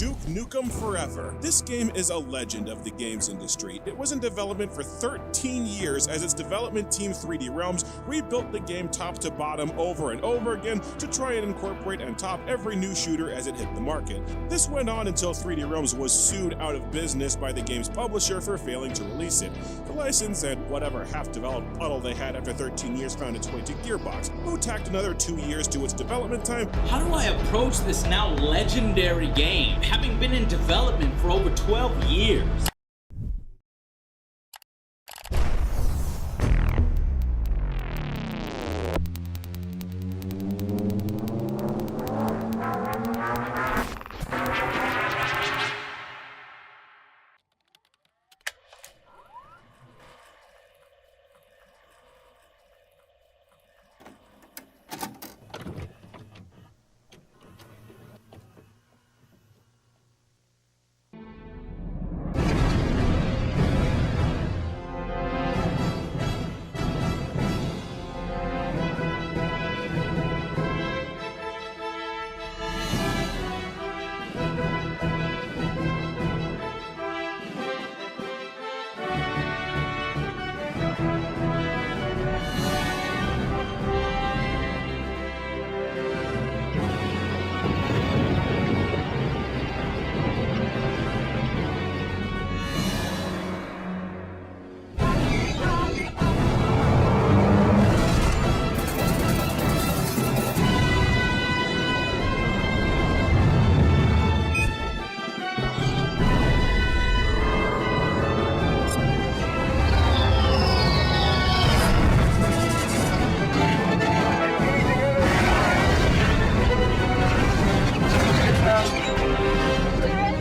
Duke Nukem Forever. This game is a legend of the games industry. It was in development for 13 years as its development team 3D Realms rebuilt the game top to bottom over and over again to try and incorporate and top every new shooter as it hit the market. This went on until 3D Realms was sued out of business by the game's publisher for failing to release it. The license and whatever half-developed puddle they had after 13 years found its way to Gearbox, who tacked another 2 years to its development time. How do I approach this now legendary game, having been in development for over 12 years?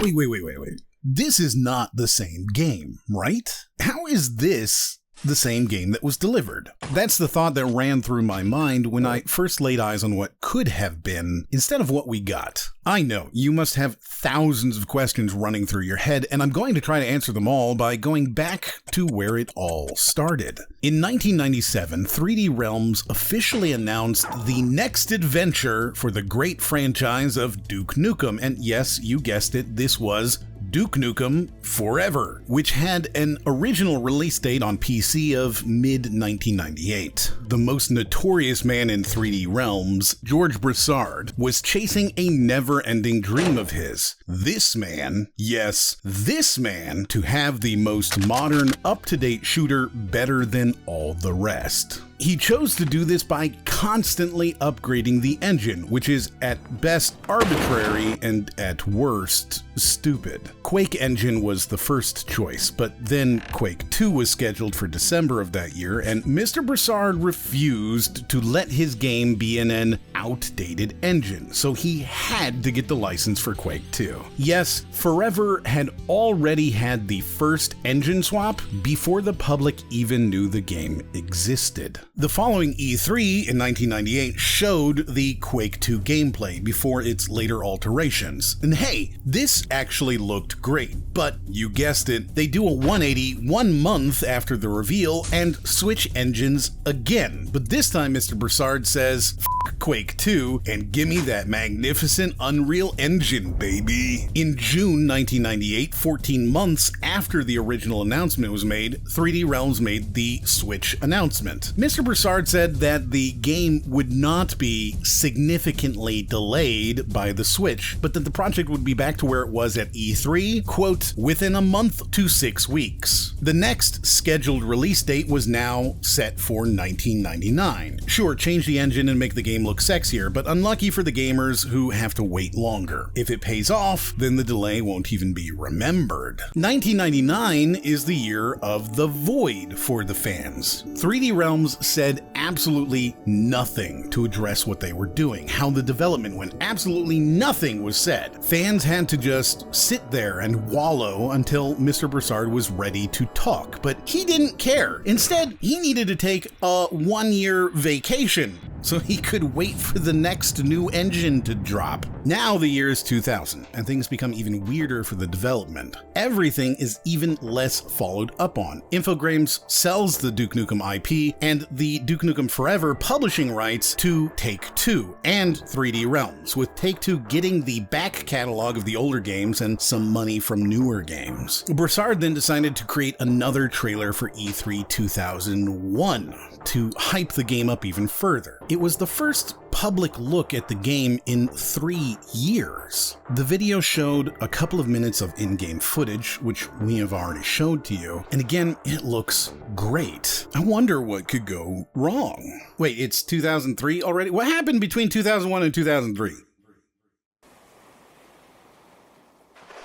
Wait. This is not the same game, right? How is this the same game that was delivered? That's the thought that ran through my mind when I first laid eyes on what could have been instead of what we got. I know, you must have thousands of questions running through your head, and I'm going to try to answer them all by going back to where it all started. In 1997, 3D Realms officially announced the next adventure for the great franchise of Duke Nukem, and yes, you guessed it, this was Duke Nukem Forever, which had an original release date on PC of mid-1998. The most notorious man in 3D Realms, George Broussard, was chasing a never-ending dream of his. This man, yes, this man, to have the most modern, up-to-date shooter better than all the rest. He chose to do this by constantly upgrading the engine, which is at best arbitrary and at worst stupid. Quake engine was the first choice, but then Quake 2 was scheduled for December of that year, and Mr. Broussard refused to let his game be in an outdated engine, so he had to get the license for Quake 2. Yes, Forever had already had the first engine swap before the public even knew the game existed. The following E3 in 1998 showed the Quake 2 gameplay before its later alterations. And hey, this actually looked great, but you guessed it, they do a 180 1 month after the reveal and switch engines again. But this time Mr. Broussard says, "F Quake 2 and gimme that magnificent Unreal Engine, baby." In June 1998, 14 months after the original announcement was made, 3D Realms made the Switch announcement. Mr. Broussard said that the game would not be significantly delayed by the Switch, but that the project would be back to where it was at E3, quote, within a month to 6 weeks. The next scheduled release date was now set for 1999. Sure, change the engine and make the game look sexier, but unlucky for the gamers who have to wait longer. If it pays off, then the delay won't even be remembered. 1999 is the year of the void for the fans. 3D Realms said absolutely nothing to address what they were doing, how the development went. Absolutely nothing was said. Fans had to just sit there and wallow until Mr. Broussard was ready to talk, but he didn't care. Instead, he needed to take a 1-year vacation. so he could wait for the next new engine to drop. Now the year is 2000, and things become even weirder for the development. Everything is even less followed up on. Infogrames sells the Duke Nukem IP and the Duke Nukem Forever publishing rights to Take-Two and 3D Realms, with Take-Two getting the back catalog of the older games and some money from newer games. Broussard then decided to create another trailer for E3 2001 to hype the game up even further. It was the first public look at the game in 3 years. The video showed a couple of minutes of in-game footage, which we have already showed to you, and again, it looks great. I wonder what could go wrong. Wait, it's 2003 already? What happened between 2001 and 2003?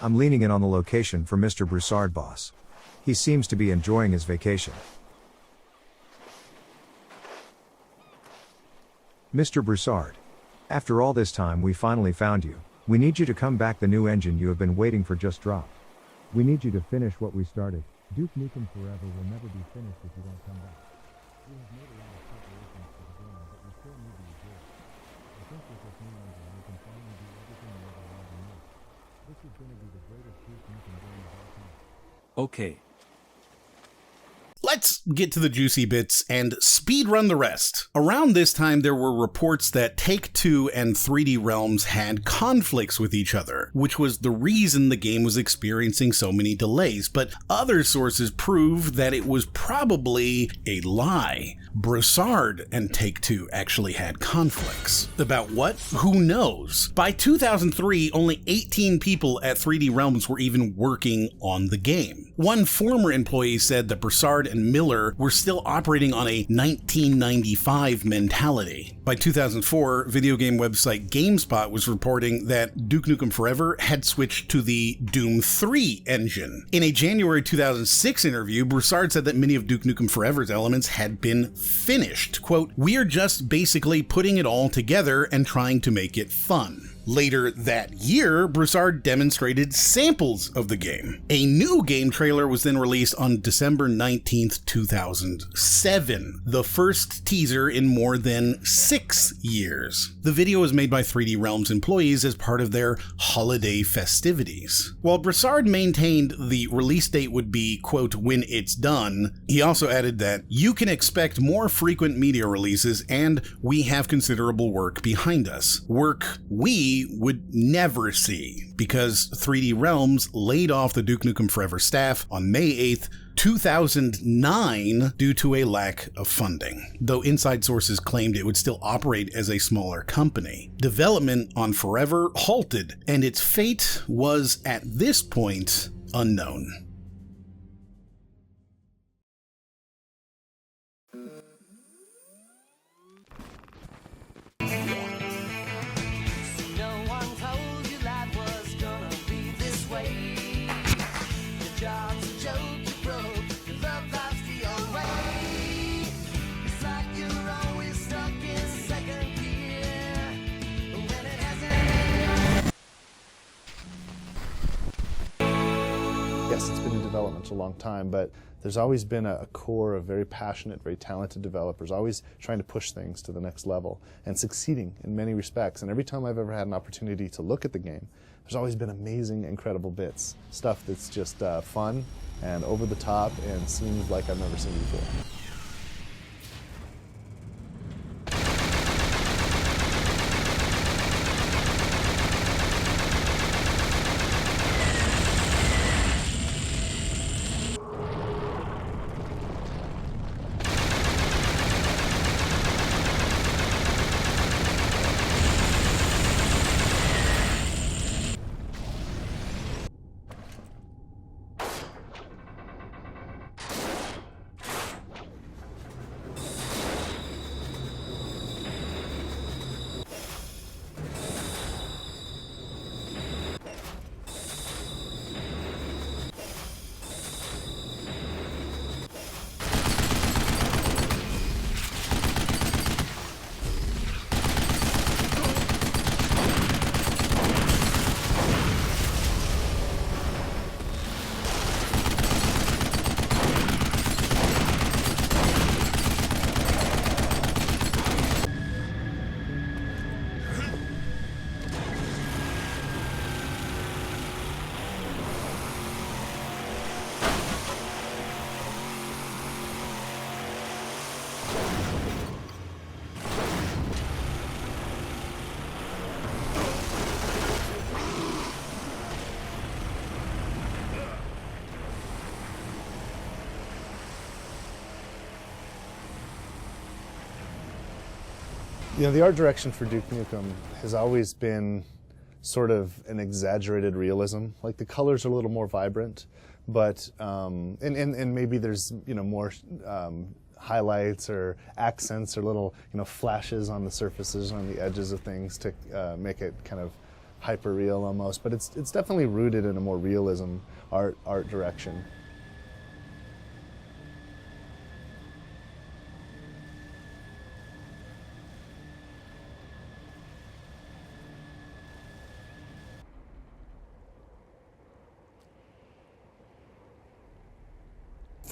I'm leaning in on the location for Mr. Broussard, boss. He seems to be enjoying his vacation. Mr. Broussard, after all this time we finally found you. We need you to come back. The new engine you have been waiting for just dropped. We need you to finish what we started. Duke Nukem Forever will never be finished if you don't come back. We have made a lot of preparations for the game, but we still need you to do it. I think with this new engine we can finally do everything we ever wanted to do. This is going to be the greatest Duke Nukem game of all time. Okay. Let's get to the juicy bits and speedrun the rest. Around this time, there were reports that Take-Two and 3D Realms had conflicts with each other, which was the reason the game was experiencing so many delays, but other sources prove that it was probably a lie. Broussard and Take-Two actually had conflicts. About what? Who knows? By 2003, only 18 people at 3D Realms were even working on the game. One former employee said that Broussard and Miller were still operating on a 1995 mentality. By 2004, video game website GameSpot was reporting that Duke Nukem Forever had switched to the Doom 3 engine. In a January 2006 interview, Broussard said that many of Duke Nukem Forever's elements had been finished. Quote, "We're just basically putting it all together and trying to make it fun." Later that year, Broussard demonstrated samples of the game. A new game trailer was then released on December 19th, 2007, the first teaser in more than 6 years. The video was made by 3D Realms employees as part of their holiday festivities. While Broussard maintained the release date would be, quote, "when it's done," he also added that you can expect more frequent media releases and we have considerable work behind us. Work we would never see, because 3D Realms laid off the Duke Nukem Forever staff on May 8th, 2009 due to a lack of funding, though inside sources claimed it would still operate as a smaller company. Development on Forever halted, and its fate was at this point unknown. Yes, it's been in development a long time, but there's always been a core of very passionate, very talented developers, always trying to push things to the next level and succeeding in many respects. And every time I've ever had an opportunity to look at the game, there's always been amazing, incredible bits. Stuff that's just fun and over the top and seems like I've never seen before. You know, the art direction for Duke Nukem has always been sort of an exaggerated realism. Like the colors are a little more vibrant, but and maybe there's, you know, more highlights or accents or little, you know, flashes on the surfaces, on the edges of things to make it kind of hyper real almost. But it's definitely rooted in a more realism art direction.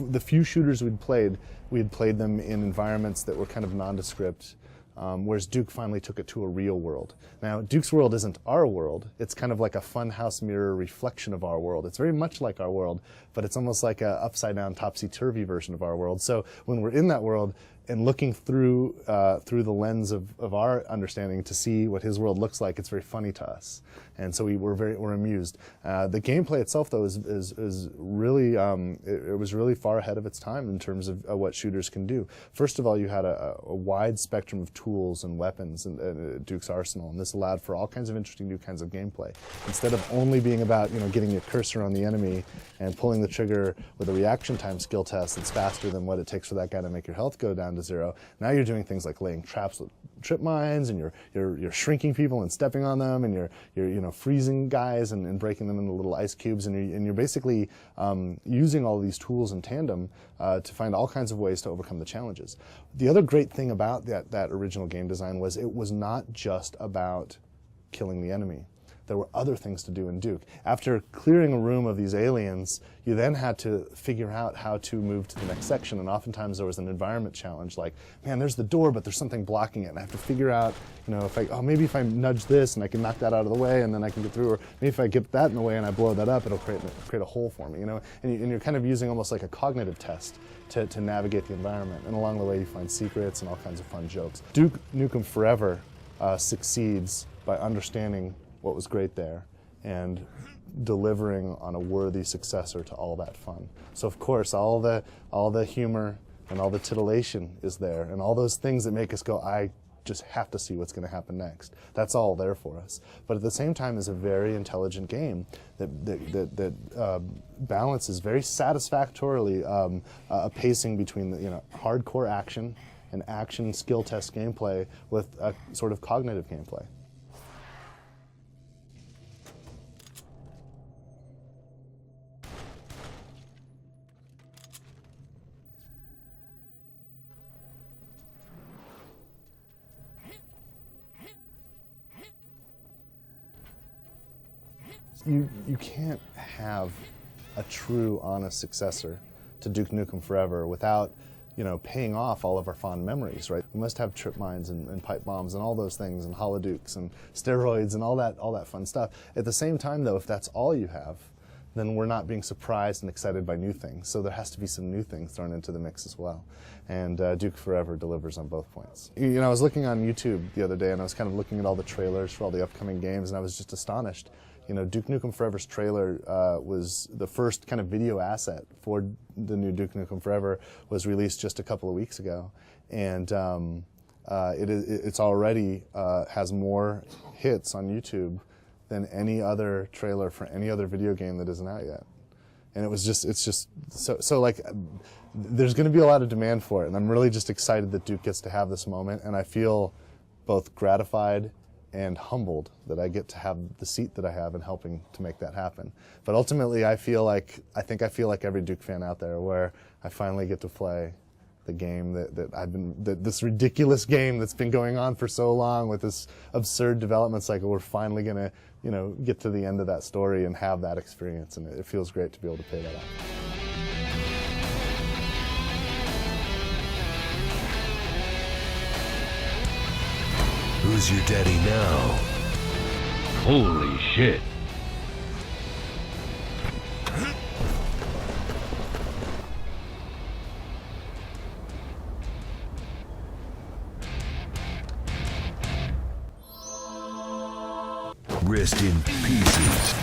The few shooters we had played them in environments that were kind of nondescript, whereas Duke finally took it to a real world. Now, Duke's world isn't our world. It's kind of like a funhouse mirror reflection of our world. It's very much like our world, but it's almost like a upside-down, topsy-turvy version of our world. So when we're in that world and looking through the lens of our understanding to see what his world looks like, it's very funny to us. And so we're amused. The gameplay itself, though, is really it was really far ahead of its time in terms of what shooters can do. First of all, you had a wide spectrum of tools and weapons in Duke's arsenal, and this allowed for all kinds of interesting new kinds of gameplay. Instead of only being about, you know, getting your cursor on the enemy and pulling the trigger with a reaction time skill test that's faster than what it takes for that guy to make your health go down to 0. Now you're doing things like laying traps with trip mines, and you're shrinking people and stepping on them, and you're you know, freezing guys and breaking them into little ice cubes, and you're basically using all these tools in tandem to find all kinds of ways to overcome the challenges. The other great thing about that original game design was it was not just about killing the enemy. There were other things to do in Duke. After clearing a room of these aliens, you then had to figure out how to move to the next section, and oftentimes there was an environment challenge, like, man, there's the door, but there's something blocking it, and I have to figure out, you know, maybe if I nudge this and I can knock that out of the way and then I can get through, or maybe if I get that in the way and I blow that up, it'll create a hole for me, you know, and you're kind of using almost like a cognitive test to navigate the environment, and along the way you find secrets and all kinds of fun jokes. Duke Nukem Forever succeeds by understanding what was great there and delivering on a worthy successor to all that fun. So of course all the humor and all the titillation is there, and all those things that make us go, I just have to see what's going to happen next. That's all there for us. But at the same time, is a very intelligent game that balances very satisfactorily a pacing between the, you know, hardcore action and action skill test gameplay with a sort of cognitive gameplay. You can't have a true, honest successor to Duke Nukem Forever without, you know, paying off all of our fond memories, right? We must have trip mines and pipe bombs and all those things, and holodukes and steroids and all that fun stuff. At the same time, though, if that's all you have, then we're not being surprised and excited by new things. So there has to be some new things thrown into the mix as well. And Duke Forever delivers on both points. You know, I was looking on YouTube the other day, and I was kind of looking at all the trailers for all the upcoming games, and I was just astonished. You know, Duke Nukem Forever's trailer was the first kind of video asset for the new Duke Nukem Forever, was released just a couple of weeks ago, and it's already has more hits on YouTube than any other trailer for any other video game that isn't out yet. And it's just so like, there's going to be a lot of demand for it, and I'm really just excited that Duke gets to have this moment, and I feel both gratified and humbled that I get to have the seat that I have in helping to make that happen. But ultimately, I feel like every Duke fan out there, where I finally get to play the game this ridiculous game that's been going on for so long with this absurd development cycle. We're finally gonna, you know, get to the end of that story and have that experience, and it feels great to be able to pay that off. Who's your daddy now? Holy shit. Rest in pieces.